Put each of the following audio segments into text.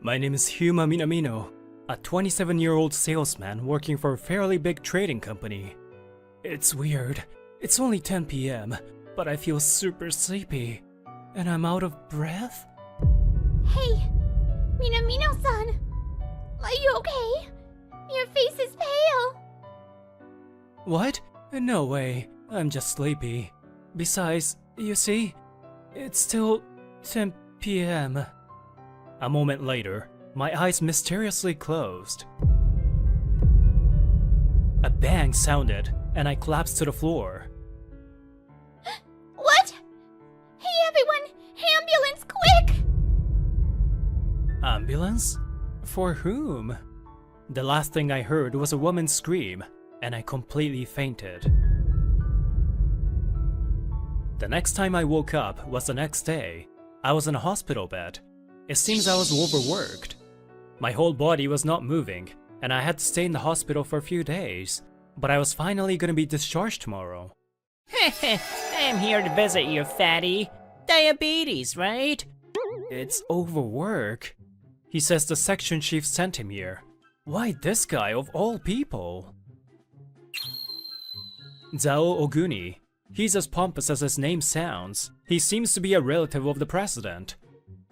My name is Huma Minamino, a 27-year-old salesman working for a fairly big trading company. It's weird. It's only 10 p.m., but I feel super sleepy, and I'm out of breath. Hey, Minamino-san! Are you okay? Your face is pale! What? No way. I'm just sleepy. Besides, you see, it's still 10 p.m. A moment later, my eyes mysteriously closed. A bang sounded, and I collapsed to the floor. What? Hey everyone! Ambulance, quick! Ambulance? For whom? The last thing I heard was a woman scream, and I completely fainted. The next time I woke up was the next day. I was in a hospital bed. It seems I was overworked. My whole body was not moving, and I had to stay in the hospital for a few days, but I was finally gonna be discharged tomorrow. I'm here to visit you, fatty. Diabetes, right? It's overwork. He says the section chief sent him here. Why this guy of all people? Zao Oguni. He's as pompous as his name sounds. He seems to be a relative of the president.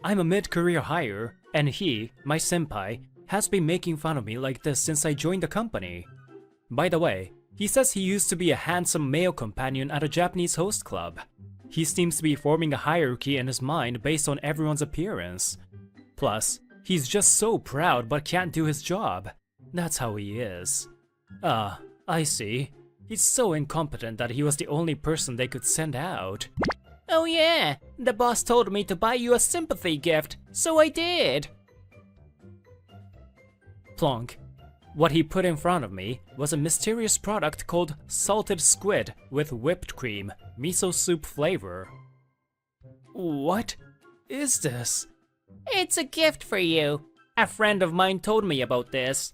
I'm a mid-career hire, and he, my senpai, has been making fun of me like this since I joined the company. By the way, he says he used to be a handsome male companion at a Japanese host club. He seems to be forming a hierarchy in his mind based on everyone's appearance. Plus, he's just so proud but can't do his job. That's how he is. Ah, I see. He's so incompetent that he was the only person they could send out. Oh yeah, the boss told me to buy you a sympathy gift, so I did. Plonk. What he put in front of me was a mysterious product called salted squid with whipped cream, miso soup flavor. What is this? It's a gift for you. A friend of mine told me about this.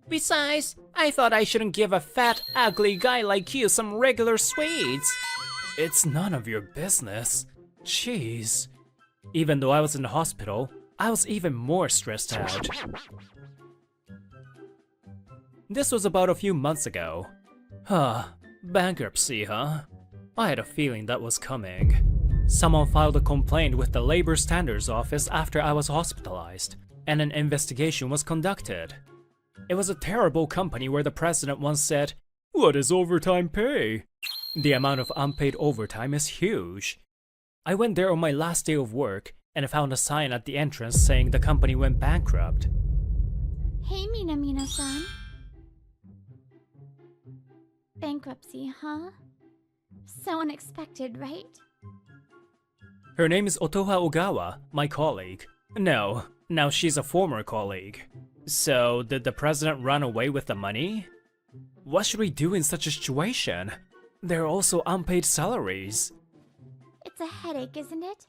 Besides, I thought I shouldn't give a fat, ugly guy like you some regular sweets. It's none of your business. Jeez. Even though I was in the hospital, I was even more stressed out. This was about a few months ago. Bankruptcy, huh? I had a feeling that was coming. Someone filed a complaint with the Labor Standards Office after I was hospitalized, and an investigation was conducted. It was a terrible company where the president once said, "What is overtime pay?" The amount of unpaid overtime is huge. I went there on my last day of work and found a sign at the entrance saying the company went bankrupt. Hey, Minamino-san. Bankruptcy, huh? So unexpected, right? Her name is Otoha Ogawa, my colleague. No, now she's a former colleague. So, did the president run away with the money? What should we do in such a situation? There are also unpaid salaries. It's a headache, isn't it?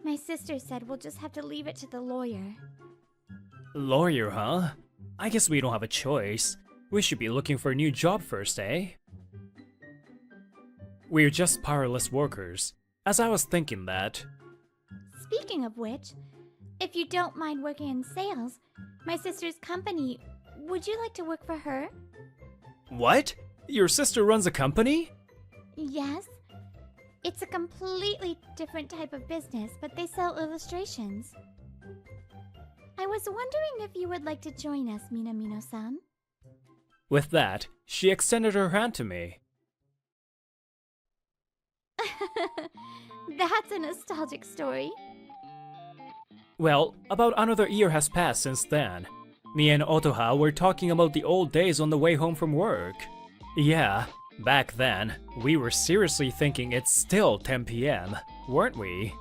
My sister said we'll just have to leave it to the lawyer. Lawyer, huh? I guess we don't have a choice. We should be looking for a new job first, eh? We're just powerless workers. As I was thinking that. Speaking of which, if you don't mind working in sales, my sister's company, would you like to work for her? What? Your sister runs a company? Yes. It's a completely different type of business, but they sell illustrations. I was wondering if you would like to join us, Minamino-san. With that, she extended her hand to me. That's a nostalgic story. Well, about another year has passed since then. Me and Otoha were talking about the old days on the way home from work. Yeah, back then, we were seriously thinking it's still 10 p.m., weren't we?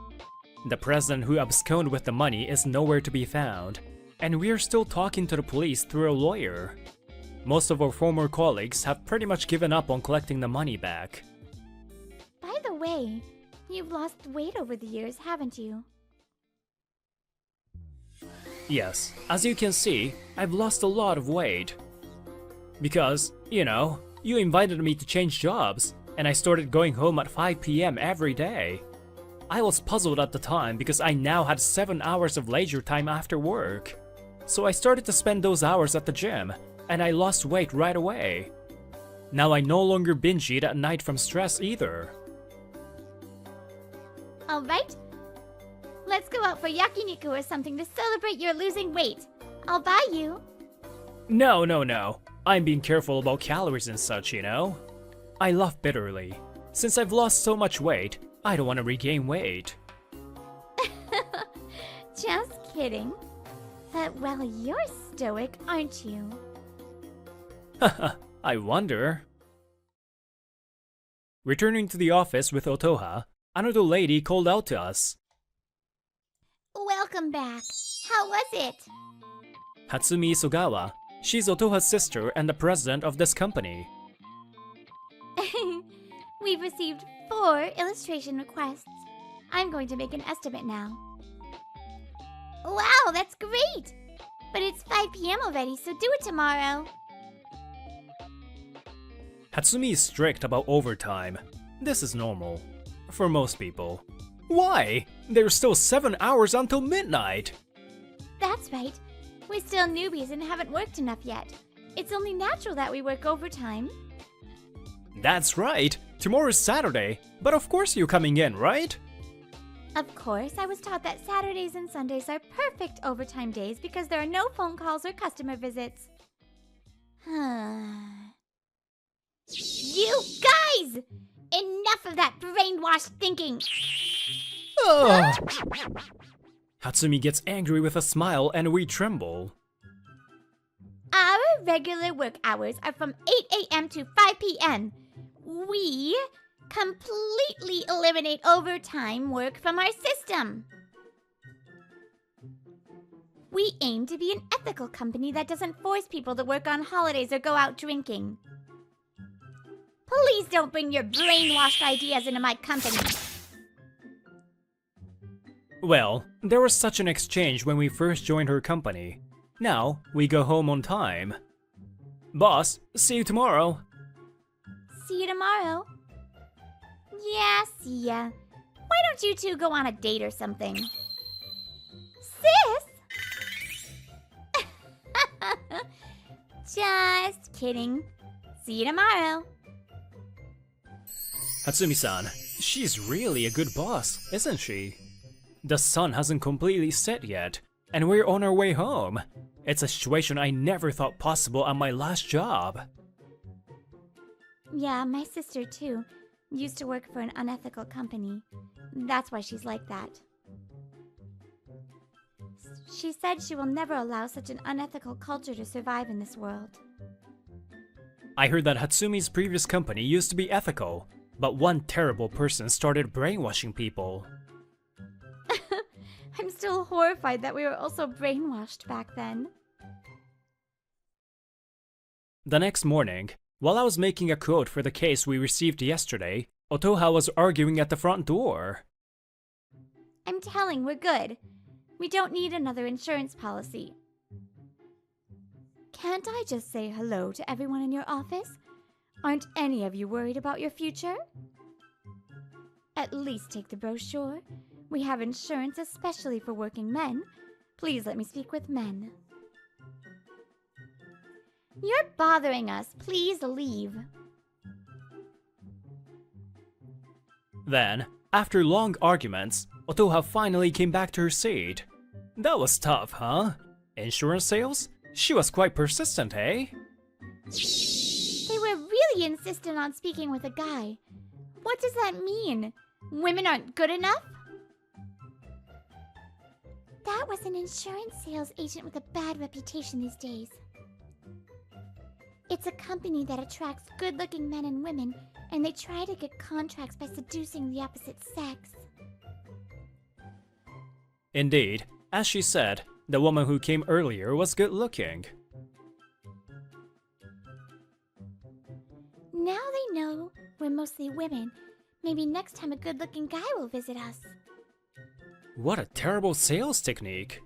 The president who absconded with the money is nowhere to be found, and we're still talking to the police through a lawyer. Most of our former colleagues have pretty much given up on collecting the money back. By the way, you've lost weight over the years, haven't you? Yes, as you can see, I've lost a lot of weight. Because, you know, you invited me to change jobs, and I started going home at 5 p.m. every day. I was puzzled at the time because I now had 7 hours of leisure time after work. So I started to spend those hours at the gym, and I lost weight right away. Now I no longer binge eat at night from stress either. Alright. Let's go out for yakiniku or something to celebrate your losing weight. I'll buy you. No, no, no. I'm being careful about calories and such, you know? I laugh bitterly. Since I've lost so much weight, I don't want to regain weight. Just kidding. But, well, you're stoic, aren't you? Haha, I wonder. Returning to the office with Otoha, another lady called out to us. Welcome back. How was it? Hatsumi Isogawa. She's Otoha's sister and the president of this company. We've received 4 illustration requests. I'm going to make an estimate now. Wow, that's great! But it's 5 p.m. already, so do it tomorrow. Hatsumi is strict about overtime. This is normal. For most people. Why? There's still 7 hours until midnight! That's right. We're still newbies and haven't worked enough yet. It's only natural that we work overtime. That's right! Tomorrow's Saturday, but of course you're coming in, right? Of course, I was taught that Saturdays and Sundays are perfect overtime days because there are no phone calls or customer visits. You guys! Enough of that brainwashed thinking! Ugh. Hatsumi gets angry with a smile and we tremble. Our regular work hours are from 8 a.m. to 5 p.m. We completely eliminate overtime work from our system. We aim to be an ethical company that doesn't force people to work on holidays or go out drinking. Please don't bring your brainwashed ideas into my company. Well, there was such an exchange when we first joined her company. Now, we go home on time. Boss, see you tomorrow. See you tomorrow. Yeah, see ya. Why don't you two go on a date or something? Sis? Just kidding. See you tomorrow. Hatsumi-san, she's really a good boss, isn't she? The sun hasn't completely set yet, and we're on our way home. It's a situation I never thought possible on my last job. Yeah, my sister too. Used to work for an unethical company. That's why she's like that. She said she will never allow such an unethical culture to survive in this world. I heard that Hatsumi's previous company used to be ethical, but one terrible person started brainwashing people. I'm still horrified that we were also brainwashed back then. The next morning, while I was making a quote for the case we received yesterday, Otoha was arguing at the front door. I'm telling, we're good. We don't need another insurance policy. Can't I just say hello to everyone in your office? Aren't any of you worried about your future? At least take the brochure. We have insurance especially for working men. Please let me speak with men. You're bothering us. Please leave. Then, after long arguments, Otoha finally came back to her seat. That was tough, huh? Insurance sales? She was quite persistent, eh? They were really insistent on speaking with a guy. What does that mean? Women aren't good enough? That was an insurance sales agent with a bad reputation these days. It's a company that attracts good-looking men and women, and they try to get contracts by seducing the opposite sex. Indeed, as she said, the woman who came earlier was good-looking. Now they know we're mostly women. Maybe next time a good-looking guy will visit us. What a terrible sales technique.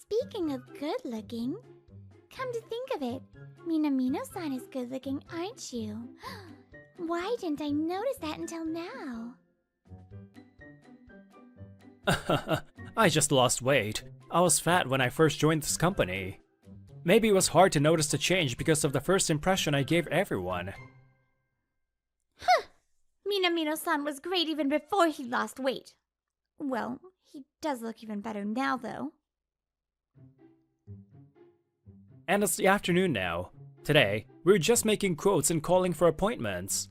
Speaking of good-looking, come to think of it, Minamino-san is good-looking, aren't you? Why didn't I notice that until now? I just lost weight. I was fat when I first joined this company. Maybe it was hard to notice the change because of the first impression I gave everyone. Minamino-san was great even before he lost weight. Well, he does look even better now, though. And it's the afternoon now. Today, we were just making quotes and calling for appointments.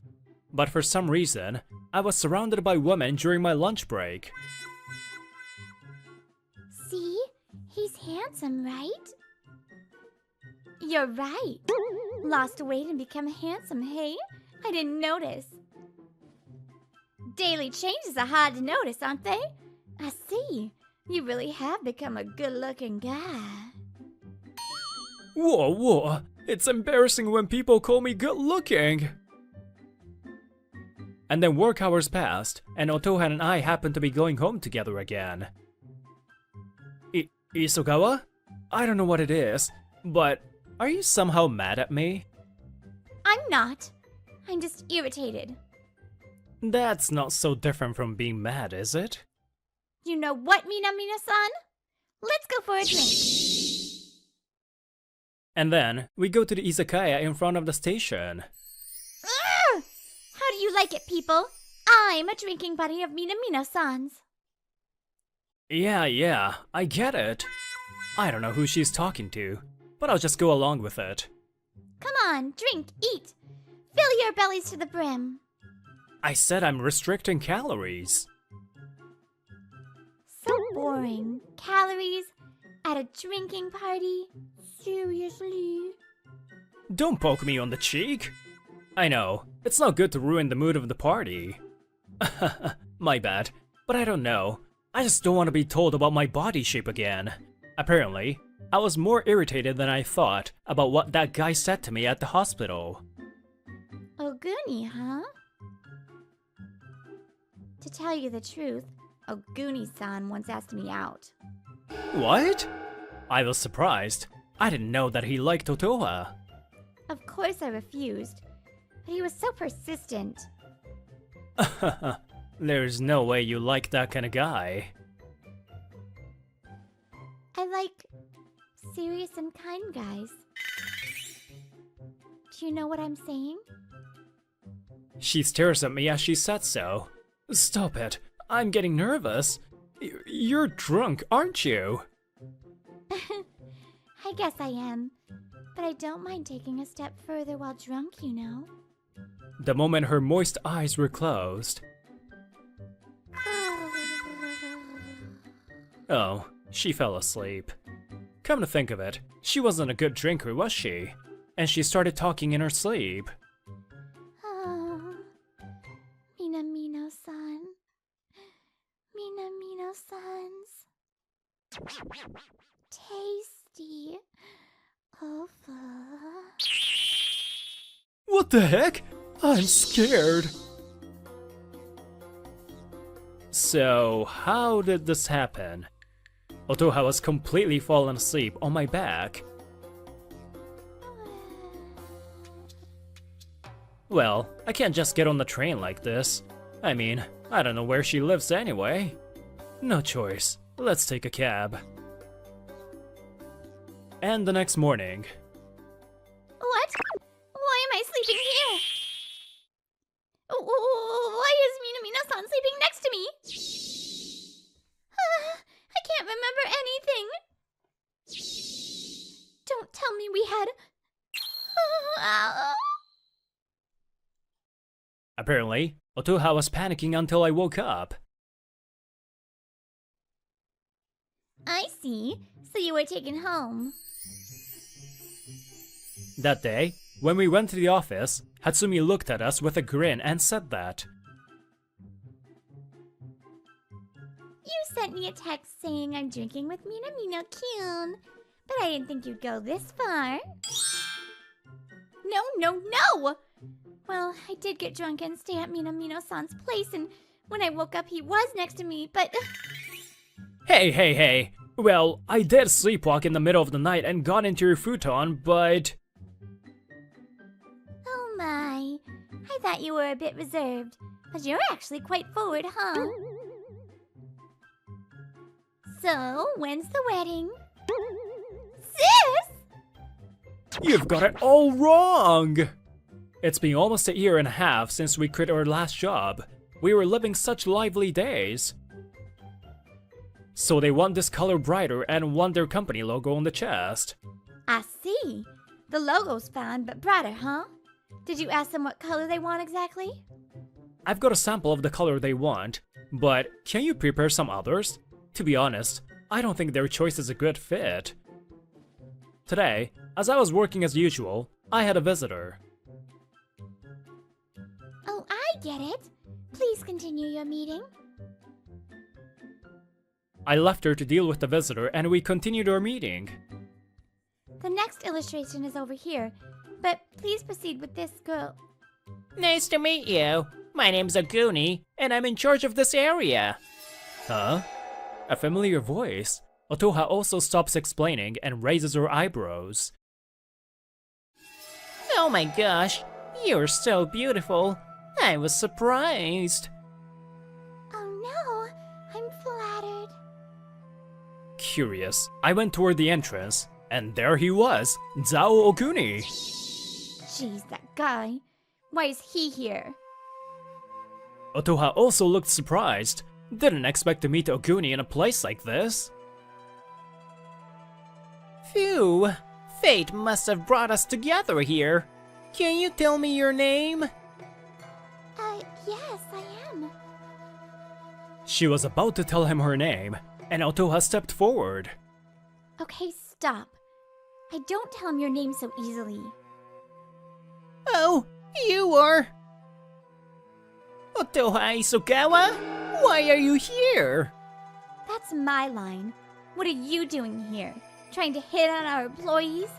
But for some reason, I was surrounded by women during my lunch break. See? He's handsome, right? You're right. Lost weight and become handsome, hey? I didn't notice. Daily changes are hard to notice, aren't they? I see. You really have become a good-looking guy. Whoa, it's embarrassing when people call me good-looking. And then work hours passed, and Otohan and I happened to be going home together again. Isogawa? I don't know what it is, but are you somehow mad at me? I'm not. I'm just irritated. That's not so different from being mad, is it? You know what, Minamino-san? Let's go for a drink. And then, we go to the izakaya in front of the station. Ugh! How do you like it, people? I'm a drinking buddy of Minamino-san's. Yeah, I get it. I don't know who she's talking to, but I'll just go along with it. Come on, drink, eat. Fill your bellies to the brim. I said I'm restricting calories. So boring. Calories at a drinking party? Seriously? Don't poke me on the cheek. I know, it's not good to ruin the mood of the party. My bad, but I don't know. I just don't want to be told about my body shape again. Apparently, I was more irritated than I thought about what that guy said to me at the hospital. Oguni, huh? To tell you the truth, Oguni-san once asked me out. What? I was surprised. I didn't know that he liked Otoha. Of course I refused, but he was so persistent. There's no way you like that kind of guy. I like serious and kind guys. Do you know what I'm saying? She stares at me as she said so. Stop it. I'm getting nervous. You're drunk, aren't you? I guess I am, but I don't mind taking a step further while drunk, you know. The moment her moist eyes were closed. Oh, she fell asleep. Come to think of it, she wasn't a good drinker, was she? And she started talking in her sleep. Oh, Minamino-san. Minamino-san's tasty over. What the heck? I'm scared. So, how did this happen? Otoha was completely fallen asleep on my back. Well, I can't just get on the train like this. I mean, I don't know where she lives anyway. No choice. Let's take a cab. And the next morning. What? Why am I sleeping here? Why is Minamino-san sleeping next to me? I can't remember anything. Don't tell me we had... Apparently, Otoha was panicking until I woke up. I see. So you were taken home. That day, when we went to the office, Hatsumi looked at us with a grin and said that. You sent me a text saying I'm drinking with Minamino-kun, but I didn't think you'd go this far. No! Well, I did get drunk and stay at Minamino-san's place, and when I woke up he was next to me, but... Hey! Well, I did sleepwalk in the middle of the night and got into your futon, but... Oh my, I thought you were a bit reserved, but you're actually quite forward, huh? So, when's the wedding? Sis! You've got it all wrong! It's been almost a year and a half since we quit our last job. We were living such lively days. So they want this color brighter and want their company logo on the chest. I see. The logo's fine, but brighter, huh? Did you ask them what color they want exactly? I've got a sample of the color they want, but can you prepare some others? To be honest, I don't think their choice is a good fit. Today, as I was working as usual, I had a visitor. Oh, I get it. Please continue your meeting. I left her to deal with the visitor and we continued our meeting. The next illustration is over here, but please proceed with this girl. Nice to meet you. My name's Oguni, and I'm in charge of this area. Huh? A familiar voice. Otoha also stops explaining and raises her eyebrows. Oh my gosh, you're so beautiful. I was surprised. Oh no, I'm flattered. Curious, I went toward the entrance, and there he was, Zao Oguni. Jeez, that guy. Why is he here? Otoha also looked surprised. Didn't expect to meet Oguni in a place like this. Phew, fate must have brought us together here. Can you tell me your name? Yes, I am. She was about to tell him her name, and Otoha stepped forward. Okay, stop. I don't tell him your name so easily. Oh, you are... Otoha Isogawa? Why are you here? That's my line. What are you doing here? Trying to hit on our employees?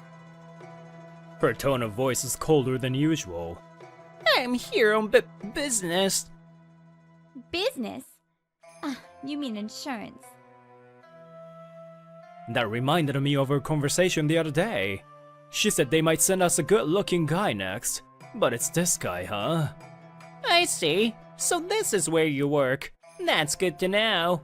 Her tone of voice is colder than usual. I'm here on business. Business? You mean insurance. That reminded me of her conversation the other day. She said they might send us a good-looking guy next. But it's this guy, huh? I see. So this is where you work. That's good to know.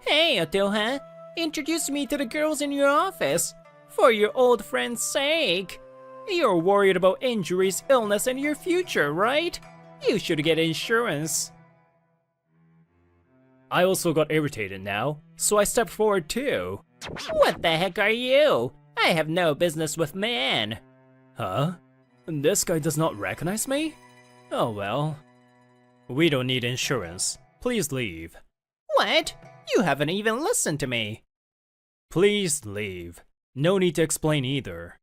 Hey, Otoha. Introduce me to the girls in your office. For your old friend's sake. You're worried about injuries, illness, and your future, right? You should get insurance. I also got irritated now, so I stepped forward too. What the heck are you? I have no business with men. Huh? This guy does not recognize me? Oh well. We don't need insurance. Please leave. What? You haven't even listened to me. Please leave. No need to explain either.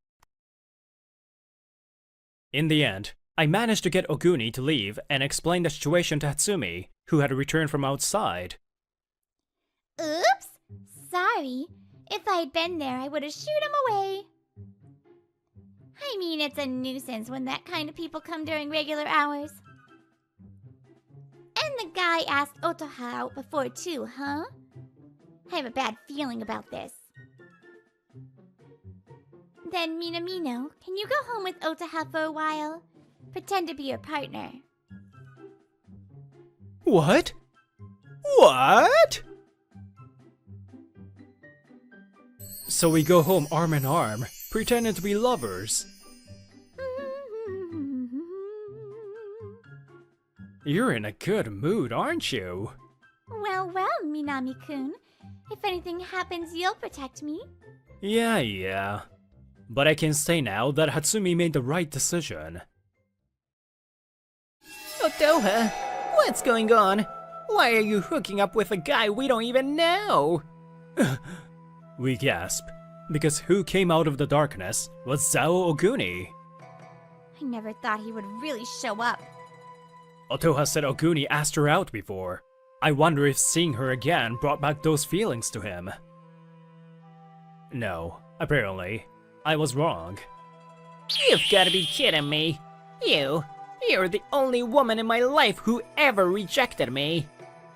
In the end, I managed to get Oguni to leave and explain the situation to Hatsumi, who had returned from outside. Oops! Sorry. If I'd been there, I would have shooed him away. I mean, it's a nuisance when that kind of people come during regular hours. And the guy asked Otoha out before too, huh? I have a bad feeling about this. Then, Minamino, can you go home with Otoha for a while? Pretend to be your partner. What? What? So we go home arm in arm, pretending to be lovers. You're in a good mood, aren't you? Well, Minami-kun. If anything happens, you'll protect me. Yeah. But I can say now that Hatsumi made the right decision. Otoha, what's going on? Why are you hooking up with a guy we don't even know? We gasp, because who came out of the darkness was Zao Oguni. I never thought he would really show up. Otoha said Oguni asked her out before. I wonder if seeing her again brought back those feelings to him. No, apparently. I was wrong. You've gotta be kidding me. You're the only woman in my life who ever rejected me.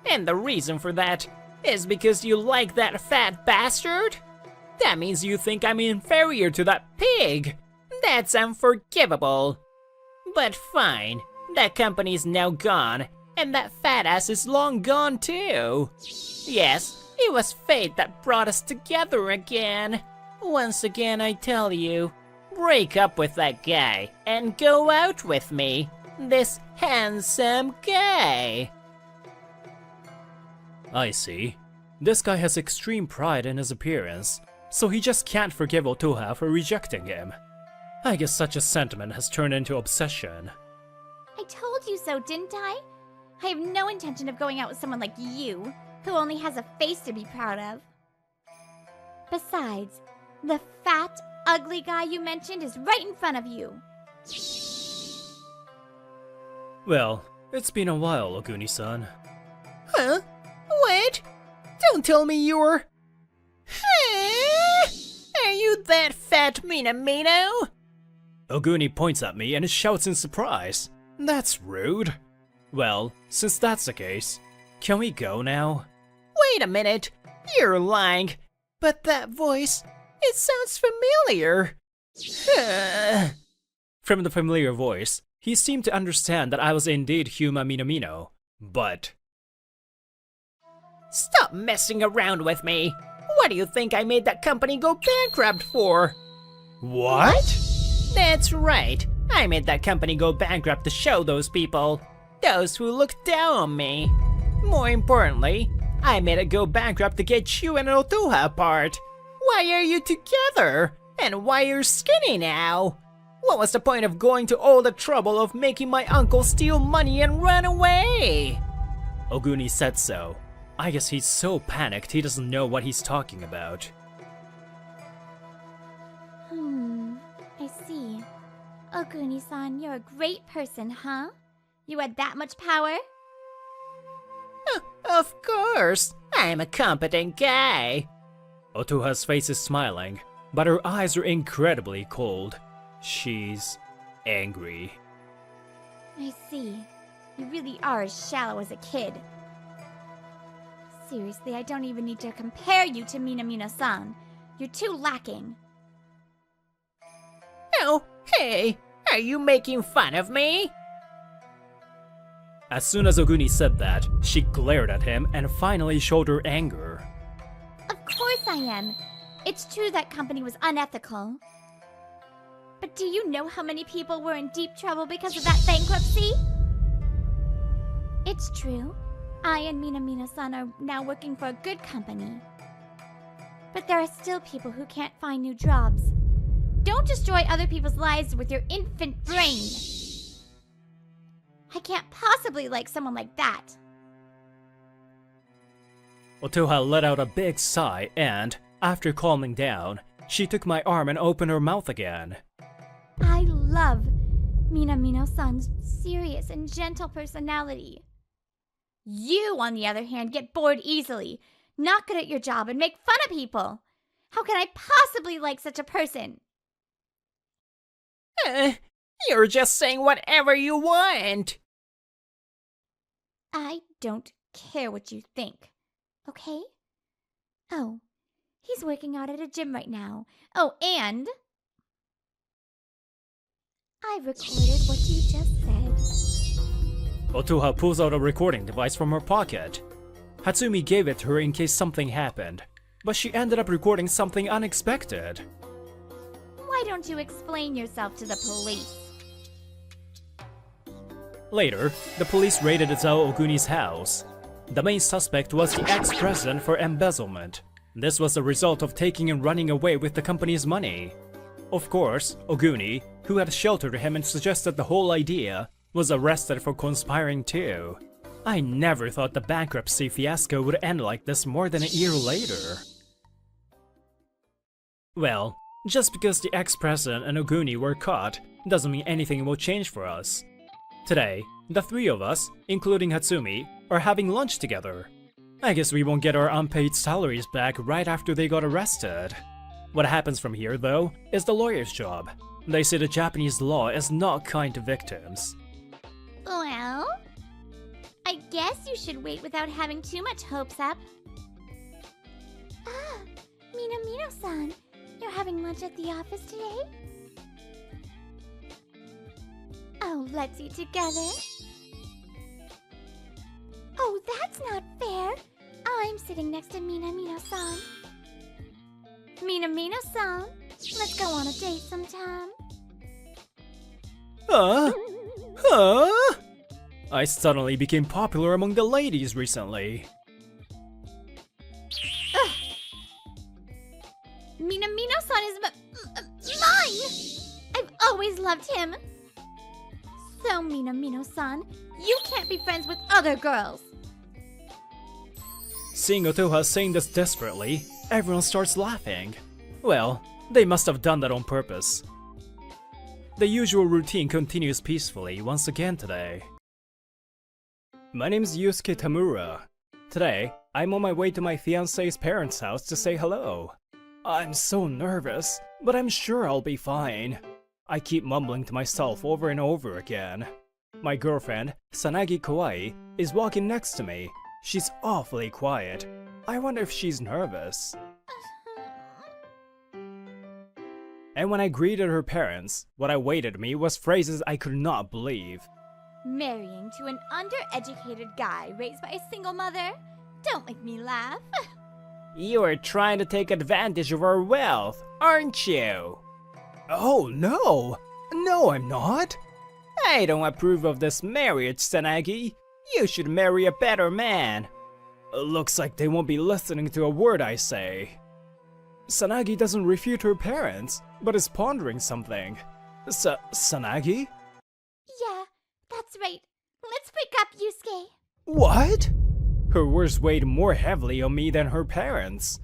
And the reason for that is because you like that fat bastard? That means you think I'm inferior to that pig. That's unforgivable. But fine, that company's now gone, and that fat ass is long gone too. Yes, It was fate that brought us together again. Once again, I tell you, break up with that guy and go out with me. This handsome guy. I see. This guy has extreme pride in his appearance, so he just can't forgive Otoha for rejecting him. I guess such a sentiment has turned into obsession. I told you so, didn't I? I have no intention of going out with someone like you, who only has a face to be proud of. Besides, the fat, ugly guy you mentioned is right in front of you. Well, it's been a while, Oguni-san. Huh? What? Don't tell me you're... Are you that fat Minamino? Oguni points at me and shouts in surprise. That's rude. Well, since that's the case, can we go now? Wait a minute. You're lying. But that voice, it sounds familiar. From the familiar voice, he seemed to understand that I was indeed Huma Minamino, but... Stop messing around with me. What do you think I made that company go bankrupt for? What? That's right. I made that company go bankrupt to show those people. Those who look down on me. More importantly, I made it go bankrupt to get you and Otoha apart. Why are you together? And why you're skinny now? What was the point of going to all the trouble of making my uncle steal money and run away? Oguni said so. I guess he's so panicked he doesn't know what he's talking about. I see. Oguni-san, you're a great person, huh? You had that much power? Of course. I'm a competent guy. Otoha's face is smiling, but her eyes are incredibly cold. She's angry. I see. You really are as shallow as a kid. Seriously, I don't even need to compare you to Minamino-san. You're too lacking. Oh, hey, are you making fun of me? As soon as Oguni said that, she glared at him and finally showed her anger. Of course I am. It's true that company was unethical. But do you know how many people were in deep trouble because of that bankruptcy? It's true. I and Minamino-san are now working for a good company. But there are still people who can't find new jobs. Don't destroy other people's lives with your infant brain. I can't possibly like someone like that. Otoha let out a big sigh and, after calming down, she took my arm and opened her mouth again. I love Minamino-san's serious and gentle personality. You, on the other hand, get bored easily, not good at your job, and make fun of people. How can I possibly like such a person? You're just saying whatever you want. I don't care what you think, okay? Oh, he's working out at a gym right now. Oh, and I recorded what you just said. Otoha pulls out a recording device from her pocket. Hatsumi gave it to her in case something happened, but she ended up recording something unexpected. Why don't you explain yourself to the police? Later, the police raided Izao Oguni's house. The main suspect was the ex-president for embezzlement. This was the result of taking and running away with the company's money. Of course, Oguni, who had sheltered him and suggested the whole idea, was arrested for conspiring too. I never thought the bankruptcy fiasco would end like this more than a year later. Well, just because the ex-president and Oguni were caught doesn't mean anything will change for us. Today, the three of us, including Hatsumi, are having lunch together. I guess we won't get our unpaid salaries back right after they got arrested. What happens from here, though, is the lawyer's job. They say the Japanese law is not kind to victims. Well, I guess you should wait without having too much hopes up. Ah, Minamino-san, you're having lunch at the office today? Oh, let's eat together. Oh, that's not fair. I'm sitting next to Mina-san. Mina-san, let's go on a date sometime. Huh? I suddenly became popular among the ladies recently. Mina-san is mine! I've always loved him. So, Mina-san, you can't be friends with other girls. Seeing Otoha saying this desperately, everyone starts laughing. Well, they must have done that on purpose. The usual routine continues peacefully once again today. My name's Yusuke Tamura. Today, I'm on my way to my fiancé's parents' house to say hello. I'm so nervous, but I'm sure I'll be fine. I keep mumbling to myself over and over again. My girlfriend, Sanagi Kawaii, is walking next to me. She's awfully quiet. I wonder if she's nervous. And when I greeted her parents, what awaited me was phrases I could not believe. Marrying to an undereducated guy raised by a single mother? Don't make me laugh. You are trying to take advantage of our wealth, aren't you? Oh no! No, I'm not! I don't approve of this marriage, Sanagi. You should marry a better man. Looks like they won't be listening to a word I say. Sanagi doesn't refute her parents, but is pondering something. Sanagi? Yeah, that's right. Let's break up, Yusuke. What? Her words weighed more heavily on me than her parents.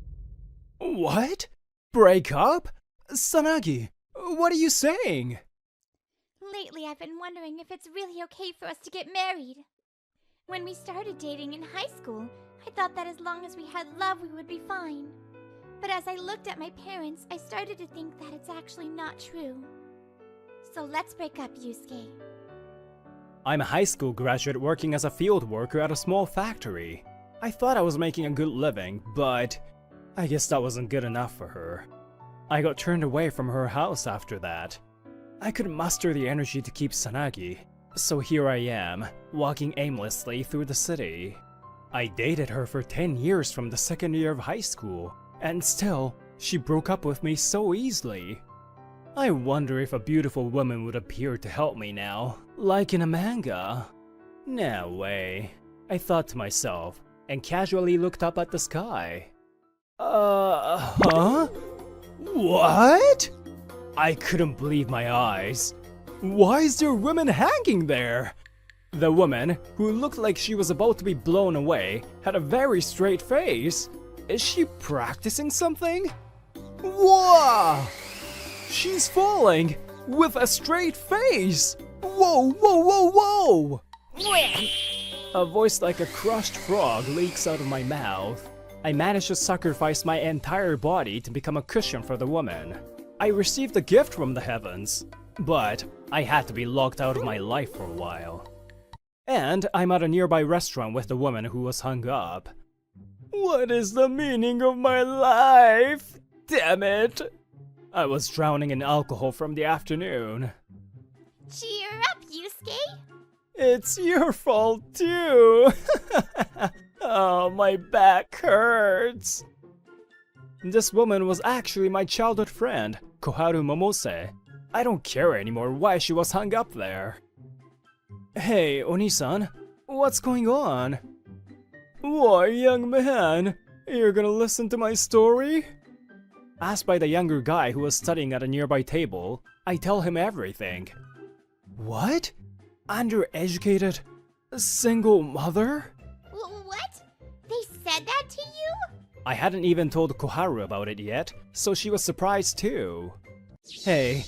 What? Break up? Sanagi, what are you saying? Lately, I've been wondering if it's really okay for us to get married. When we started dating in high school, I thought that as long as we had love, we would be fine. But as I looked at my parents, I started to think that it's actually not true. So let's break up, Yusuke. I'm a high school graduate working as a field worker at a small factory. I thought I was making a good living, but I guess that wasn't good enough for her. I got turned away from her house after that. I couldn't muster the energy to keep Sanagi, so here I am, walking aimlessly through the city. I dated her for 10 years from the second year of high school, and still, she broke up with me so easily. I wonder if a beautiful woman would appear to help me now, like in a manga. No way, I thought to myself, and casually looked up at the sky. Huh? What? I couldn't believe my eyes. Why is there a woman hanging there? The woman, who looked like she was about to be blown away, had a very straight face. Is she practicing something? Whoa! She's falling with a straight face! Whoa, whoa, whoa, whoa! A voice like a crushed frog leaks out of my mouth. I managed to sacrifice my entire body to become a cushion for the woman. I received a gift from the heavens, but I had to be locked out of my life for a while. And I'm at a nearby restaurant with the woman who was hung up. What is the meaning of my life? Damn it! I was drowning in alcohol from the afternoon. Cheer up, Yusuke! It's your fault too! Oh, my back hurts! This woman was actually my childhood friend, Koharu Momose. I don't care anymore why she was hung up there. Hey, Oni-san, what's going on? Why, young man, you're gonna listen to my story? Asked by the younger guy who was studying at a nearby table, I tell him everything. What? Undereducated? Single mother? What? They said that to you? I hadn't even told Koharu about it yet, so she was surprised too. Hey,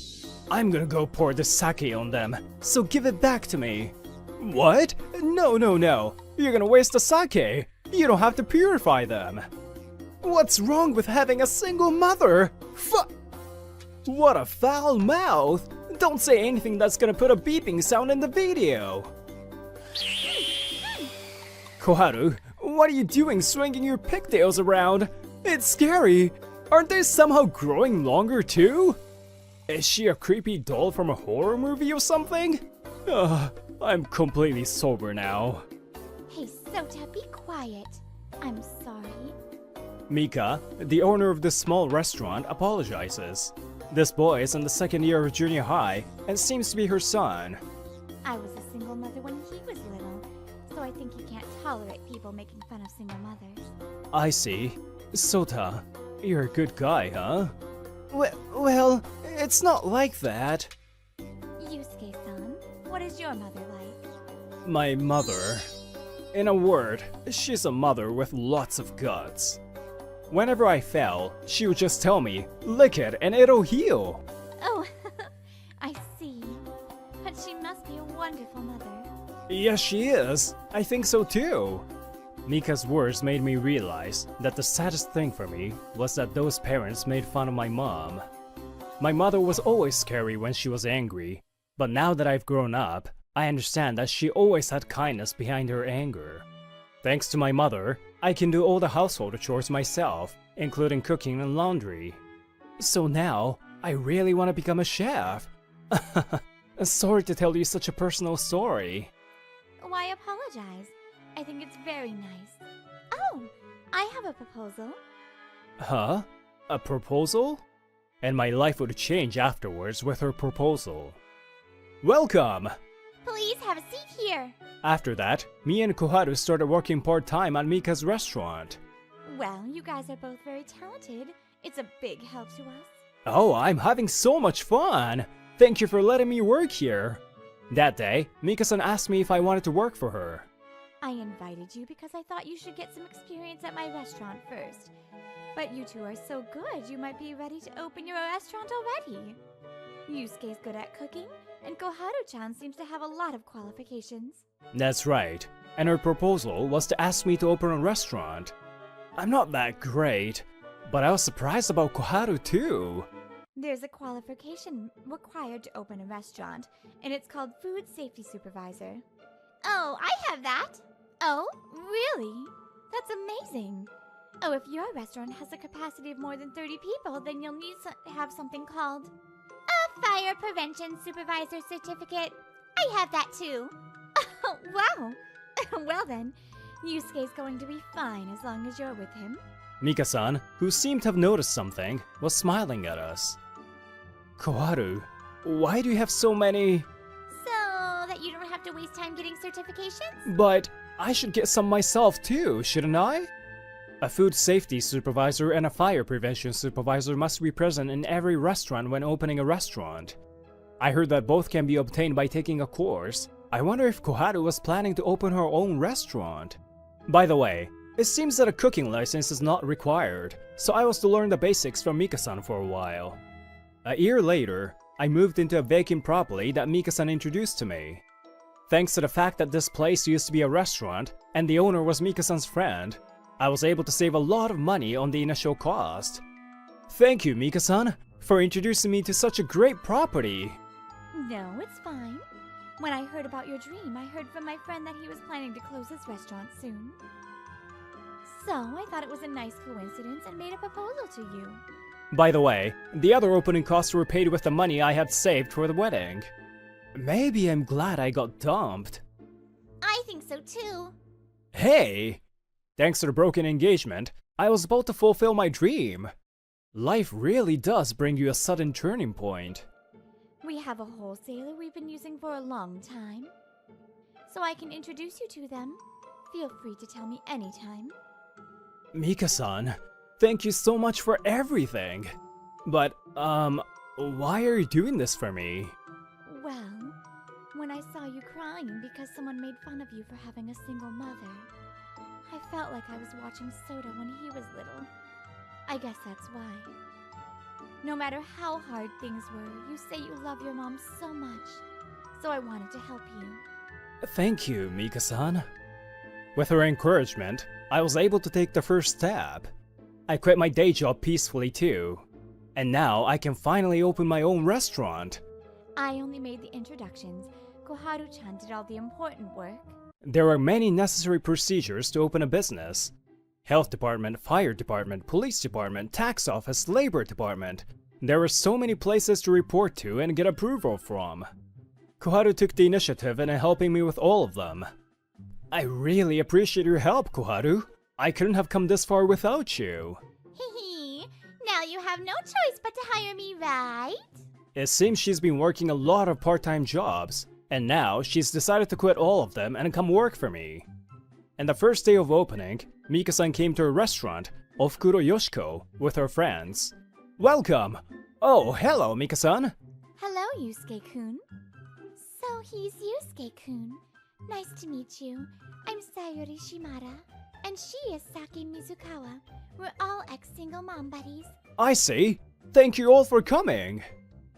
I'm gonna go pour the sake on them, so give it back to me. What? No, no, no. You're gonna waste the sake. You don't have to purify them. What's wrong with having a single mother? What a foul mouth. Don't say anything that's gonna put a beeping sound in the video. Koharu, what are you doing swinging your pigtails around? It's scary. Aren't they somehow growing longer too? Is she a creepy doll from a horror movie or something? I'm completely sober now. Hey, Sota, be quiet. I'm sorry. Mika, the owner of this small restaurant, apologizes. This boy is in the second year of junior high and seems to be her son. I was a single mother when he was little, so I think he can't tolerate people making fun of single mothers. I see. Sota, you're a good guy, huh? Well, it's not like that. Yusuke-san, what is your mother like? My mother. In a word, she's a mother with lots of guts. Whenever I fell, she would just tell me, lick it and it'll heal. Oh, I see. But she must be a wonderful mother. Yes, she is. I think so too. Mika's words made me realize that the saddest thing for me was that those parents made fun of my mom. My mother was always scary when she was angry, but now that I've grown up, I understand that she always had kindness behind her anger. Thanks to my mother, I can do all the household chores myself, including cooking and laundry. So now, I really want to become a chef. Sorry to tell you such a personal story. Why apologize? I think it's very nice. Oh, I have a proposal. Huh? A proposal? And my life would change afterwards with her proposal. Welcome! Please have a seat here. After that, me and Koharu started working part-time at Mika's restaurant. Well, you guys are both very talented. It's a big help to us. Oh, I'm having so much fun! Thank you for letting me work here. That day, Mika-san asked me if I wanted to work for her. I invited you because I thought you should get some experience at my restaurant first. But you two are so good, you might be ready to open your restaurant already. Yusuke's good at cooking, and Koharu-chan seems to have a lot of qualifications. That's right, and her proposal was to ask me to open a restaurant. I'm not that great, but I was surprised about Koharu too. There's a qualification required to open a restaurant, and it's called Food Safety Supervisor. Oh, I have that! Oh, really? That's amazing! Oh, if your restaurant has a capacity of more than 30 people, then you'll need to have something called a Fire Prevention Supervisor Certificate. I have that too. Oh, wow! Well then, Yusuke's going to be fine as long as you're with him. Mika-san, who seemed to have noticed something, was smiling at us. Koharu, why do you have so many... So that you don't have to waste time getting certifications? But I should get some myself too, shouldn't I? A food safety supervisor and a fire prevention supervisor must be present in every restaurant when opening a restaurant. I heard that both can be obtained by taking a course. I wonder if Koharu was planning to open her own restaurant. By the way, it seems that a cooking license is not required, so I was to learn the basics from Mika-san for a while. A year later, I moved into a vacant property that Mika-san introduced to me. Thanks to the fact that this place used to be a restaurant, and the owner was Mika-san's friend, I was able to save a lot of money on the initial cost. Thank you, Mika-san, for introducing me to such a great property. No, it's fine. When I heard about your dream, I heard from my friend that he was planning to close his restaurant soon. So I thought it was a nice coincidence and made a proposal to you. By the way, the other opening costs were paid with the money I had saved for the wedding. Maybe I'm glad I got dumped. I think so too. Hey! Thanks to the broken engagement, I was about to fulfill my dream. Life really does bring you a sudden turning point. We have a wholesaler we've been using for a long time. So I can introduce you to them. Feel free to tell me anytime. Mika-san, thank you so much for everything. But, why are you doing this for me? Well, when I saw you crying because someone made fun of you for having a single mother, I felt like I was watching Soda when he was little. I guess that's why. No matter how hard things were, you say you love your mom so much. So I wanted to help you. Thank you, Mika-san. With her encouragement, I was able to take the first step. I quit my day job peacefully too. And now I can finally open my own restaurant. I only made the introductions. Koharu-chan did all the important work. There are many necessary procedures to open a business. Health department, fire department, police department, tax office, labor department. There are so many places to report to and get approval from. Koharu took the initiative in helping me with all of them. I really appreciate your help, Koharu. I couldn't have come this far without you. Hee. Now you have no choice but to hire me, right? It seems she's been working a lot of part-time jobs, and now she's decided to quit all of them and come work for me. And the first day of opening, Mika-san came to a restaurant, Ofukuro Yoshiko, with her friends. Welcome! Oh, hello, Mika-san! Hello, Yusuke-kun. So he's Yusuke-kun. Nice to meet you. I'm Sayuri Shimada, and she is Saki Mizukawa. We're all ex-single mom buddies. I see. Thank you all for coming.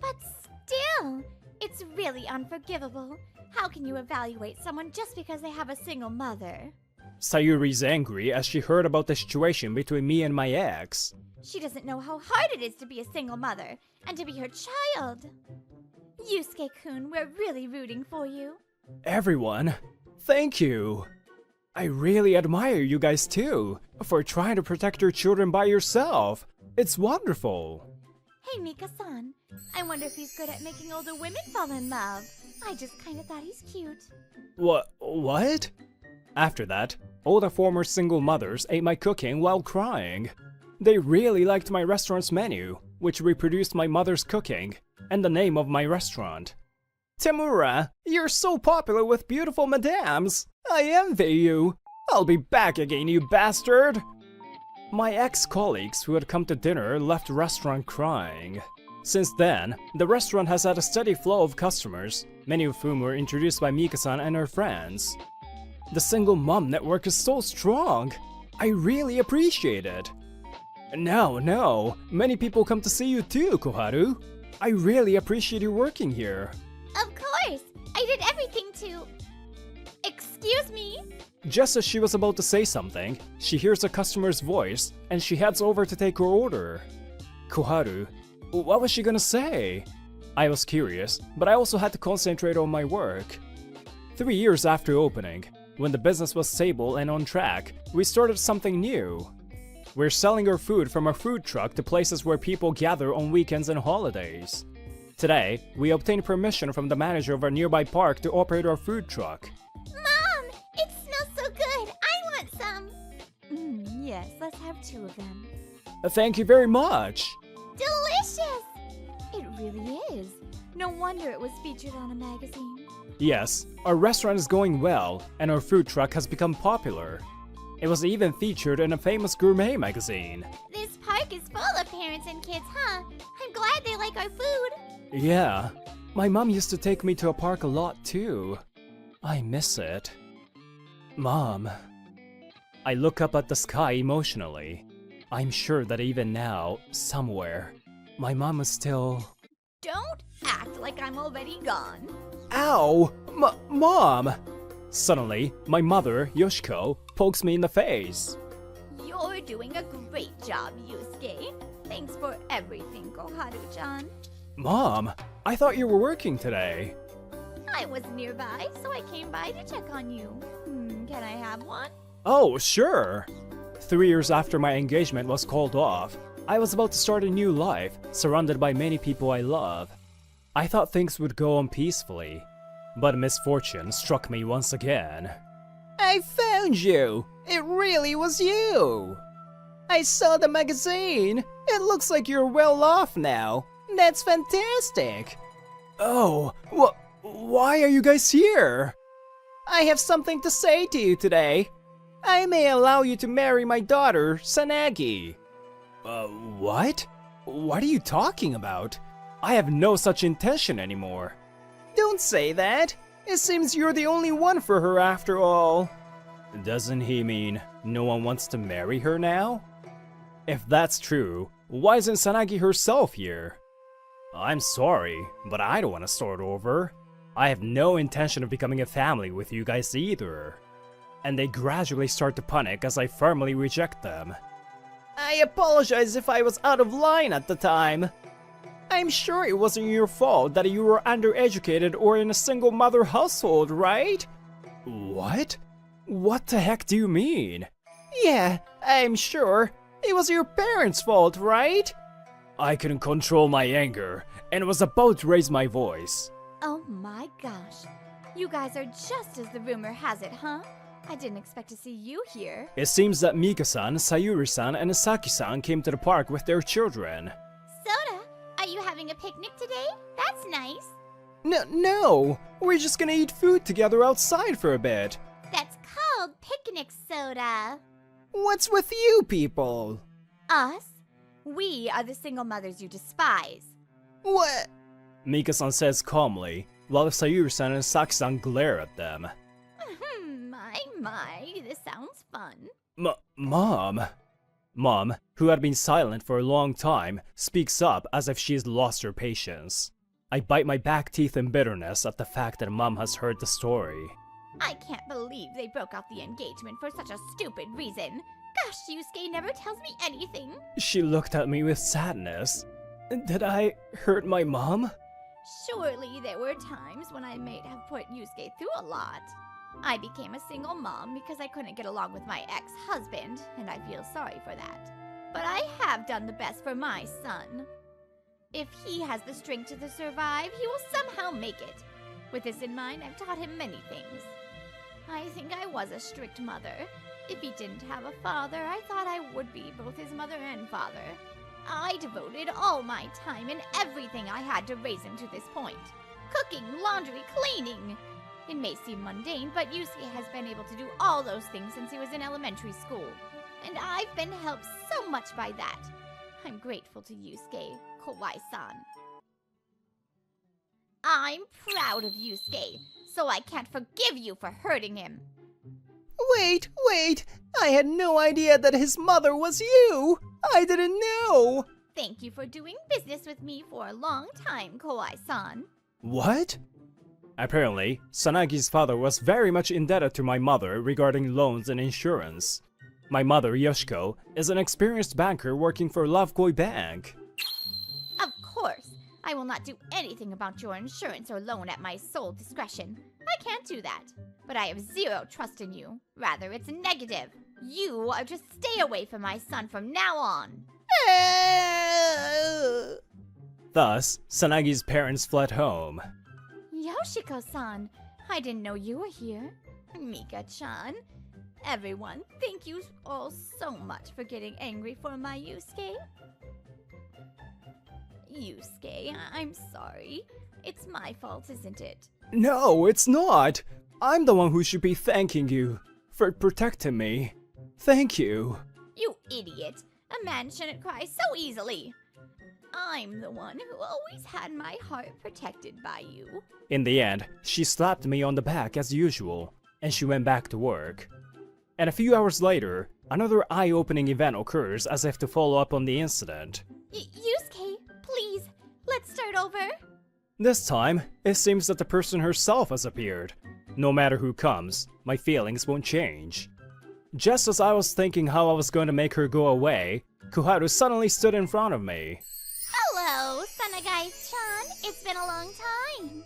But still, it's really unforgivable. How can you evaluate someone just because they have a single mother? Sayuri's angry as she heard about the situation between me and my ex. She doesn't know how hard it is to be a single mother and to be her child. Yusuke-kun, we're really rooting for you. Everyone, thank you. I really admire you guys too, for trying to protect your children by yourself. It's wonderful. Hey, Mika-san. I wonder if he's good at making older women fall in love. I just kinda thought he's cute. What? After that, all the former single mothers ate my cooking while crying. They really liked my restaurant's menu, which reproduced my mother's cooking, and the name of my restaurant. Tamura, you're so popular with beautiful madams. I envy you. I'll be back again, you bastard. My ex-colleagues who had come to dinner left the restaurant crying. Since then, the restaurant has had a steady flow of customers, many of whom were introduced by Mika-san and her friends. The single mom network is so strong. I really appreciate it. No, many people come to see you too, Koharu. I really appreciate you working here. Of course! I did everything to... Excuse me? Just as she was about to say something, she hears a customer's voice, and she heads over to take her order. Koharu, what was she gonna say? I was curious, but I also had to concentrate on my work. 3 years after opening, when the business was stable and on track, we started something new. We're selling our food from a food truck to places where people gather on weekends and holidays. Today, we obtained permission from the manager of our nearby park to operate our food truck. Mom! It smells so good! I want some! Yes, let's have 2 of them. Thank you very much! Delicious! It really is. No wonder it was featured on a magazine. Yes, our restaurant is going well, and our food truck has become popular. It was even featured in a famous gourmet magazine. This park is full of parents and kids, huh? I'm glad they like our food. Yeah, my mom used to take me to a park a lot too. I miss it. Mom. I look up at the sky emotionally. I'm sure that even now, somewhere, my mom is still... Don't act like I'm already gone. Ow! Mom! Suddenly, my mother, Yoshiko, pokes me in the face. You're doing a great job, Yusuke. Thanks for everything, Koharu-chan. Mom, I thought you were working today. I was nearby, so I came by to check on you. Can I have one? Oh, sure. 3 years after my engagement was called off, I was about to start a new life, surrounded by many people I love. I thought things would go on peacefully, but misfortune struck me once again. I found you! It really was you! I saw the magazine! It looks like you're well off now. That's fantastic! Oh, why are you guys here? I have something to say to you today. I may allow you to marry my daughter, Sanagi. What? What are you talking about? I have no such intention anymore. Don't say that. It seems you're the only one for her after all. Doesn't he mean no one wants to marry her now? If that's true, why isn't Sanagi herself here? I'm sorry, but I don't want to start over. I have no intention of becoming a family with you guys either. And they gradually start to panic as I firmly reject them. I apologize if I was out of line at the time. I'm sure it wasn't your fault that you were undereducated or in a single mother household, right? What? What the heck do you mean? Yeah, I'm sure. It was your parents' fault, right? I couldn't control my anger and was about to raise my voice. Oh my gosh. You guys are just as the rumor has it, huh? I didn't expect to see you here. It seems that Mika-san, Sayuri-san, and Saki-san came to the park with their children. Soda, are you having a picnic today? That's nice. No! We're just gonna eat food together outside for a bit. That's called picnic soda. What's with you people? Us? We are the single mothers you despise. What? Mika-san says calmly, while Sayuri-san and Saki-san glare at them. My, this sounds fun. Mom? Mom, who had been silent for a long time, speaks up as if she's lost her patience. I bite my back teeth in bitterness at the fact that Mom has heard the story. I can't believe they broke off the engagement for such a stupid reason. Gosh, Yusuke never tells me anything. She looked at me with sadness. Did I hurt my mom? Surely there were times when I might have put Yusuke through a lot. I became a single mom because I couldn't get along with my ex-husband, and I feel sorry for that. But I have done the best for my son. If he has the strength to survive, he will somehow make it. With this in mind, I've taught him many things. I think I was a strict mother. If he didn't have a father, I thought I would be both his mother and father. I devoted all my time and everything I had to raise him to this point. Cooking, laundry, cleaning. It may seem mundane, but Yusuke has been able to do all those things since he was in elementary school. And I've been helped so much by that. I'm grateful to Yusuke, Kawaii-san. I'm proud of Yusuke, so I can't forgive you for hurting him. Wait! I had no idea that his mother was you! I didn't know! Thank you for doing business with me for a long time, Kawaii-san. What? Apparently, Sanagi's father was very much indebted to my mother regarding loans and insurance. My mother, Yoshiko, is an experienced banker working for Lovekoi Bank. Of course, I will not do anything about your insurance or loan at my sole discretion. I can't do that. But I have zero trust in you. Rather, it's negative. You are to stay away from my son from now on. Thus, Sanagi's parents fled home. Yoshiko-san, I didn't know you were here. Mika-chan, everyone, thank you all so much for getting angry for my Yusuke. Yusuke, I'm sorry. It's my fault, isn't it? No, it's not! I'm the one who should be thanking you for protecting me. Thank you. You idiot! A man shouldn't cry so easily. I'm the one who always had my heart protected by you. In the end, she slapped me on the back as usual, and she went back to work. And a few hours later, another eye-opening event occurs as if to follow up on the incident. Yusuke, please, let's start over. This time, it seems that the person herself has appeared. No matter who comes, my feelings won't change. Just as I was thinking how I was going to make her go away, Koharu suddenly stood in front of me. Hello, Sanagai-chan. It's been a long time.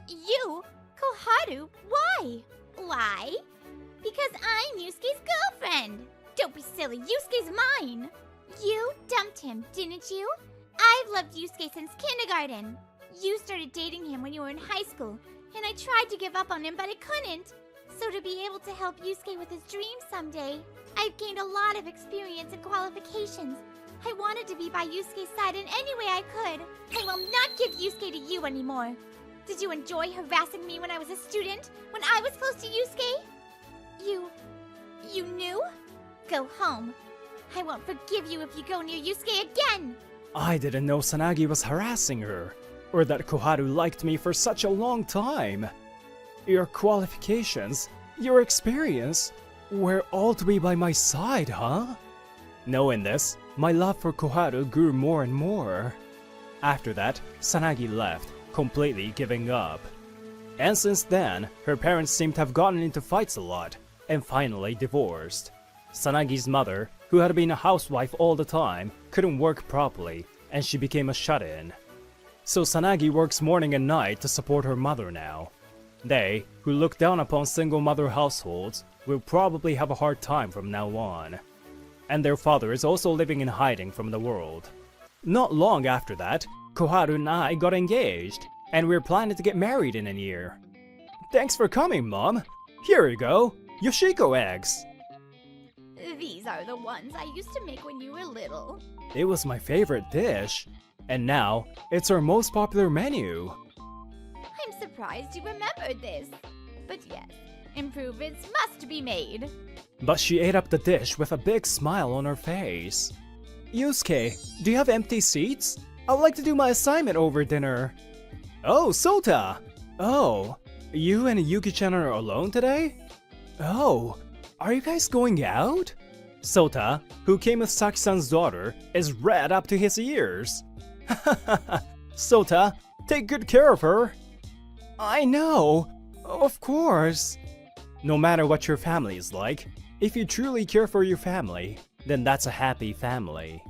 You? Koharu? Why? Why? Because I'm Yusuke's girlfriend. Don't be silly, Yusuke's mine. You dumped him, didn't you? I've loved Yusuke since kindergarten. You started dating him when you were in high school, and I tried to give up on him, but I couldn't. So to be able to help Yusuke with his dreams someday, I've gained a lot of experience and qualifications. I wanted to be by Yusuke's side in any way I could. I will not give Yusuke to you anymore. Did you enjoy harassing me when I was a student? When I was close to Yusuke? You knew? Go home. I won't forgive you if you go near Yusuke again! I didn't know Sanagi was harassing her, or that Koharu liked me for such a long time. Your qualifications, your experience, were all to be by my side, huh? Knowing this, my love for Koharu grew more and more. After that, Sanagi left, completely giving up. And since then, her parents seem to have gotten into fights a lot, and finally divorced. Sanagi's mother, who had been a housewife all the time, couldn't work properly, and she became a shut-in. So Sanagi works morning and night to support her mother now. They, who look down upon single mother households, will probably have a hard time from now on. And their father is also living in hiding from the world. Not long after that, Koharu and I got engaged, and we're planning to get married in a year. Thanks for coming, Mom. Here you go. Yoshiko eggs! These are the ones I used to make when you were little. It was my favorite dish, and now it's our most popular menu. I'm surprised you remembered this. But yes, improvements must be made. But she ate up the dish with a big smile on her face. Yusuke, do you have empty seats? I would like to do my assignment over dinner. Oh, Sota! Oh, you and Yuki-chan are alone today? Oh, are you guys going out? Sota, who came with Saki-san's daughter, is red up to his ears. Sota, take good care of her. I know, of course. No matter what your family is like, if you truly care for your family, then that's a happy family.